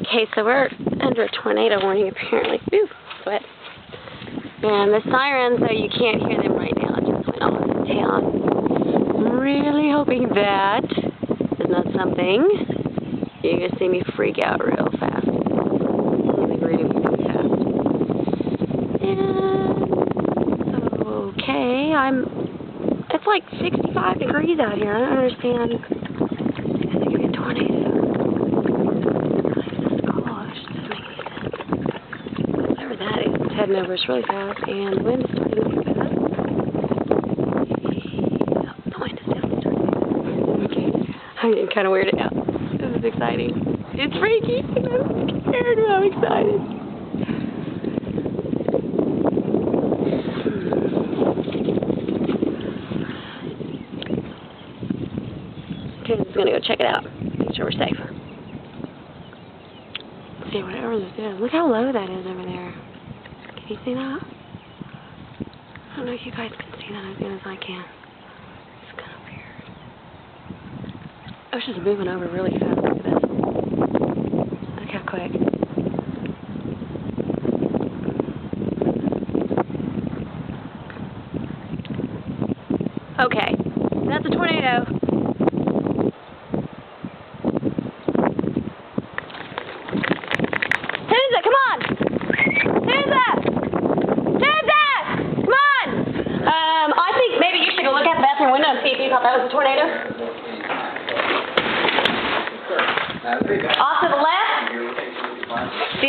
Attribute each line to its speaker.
Speaker 1: Okay, so we're under a tornado warning apparently. Ooh, sweat. And the sirens, though you can't hear them right now, just went off in town. I'm really hoping that is not something you're going to see me freak out real fast. Really fast. And, okay, it's like 65 degrees out here. I don't understand. It's going to be a tornado. Heading over us really fast, and the wind is starting to pick up. The wind is definitely starting to pick up. Okay, I'm getting kind of weirded out. This is exciting. It's freaky. I'm scared, but I'm excited. Okay, I'm just gonna go check it out. Make sure we're safe. Let's see, whatever this is. Look how low that is over there. Can you see that? I don't know if you guys can see that as good as I can. It's kind of weird. Ocean's moving over really fast. Look at this. Look how quick. Okay, that's a tornado.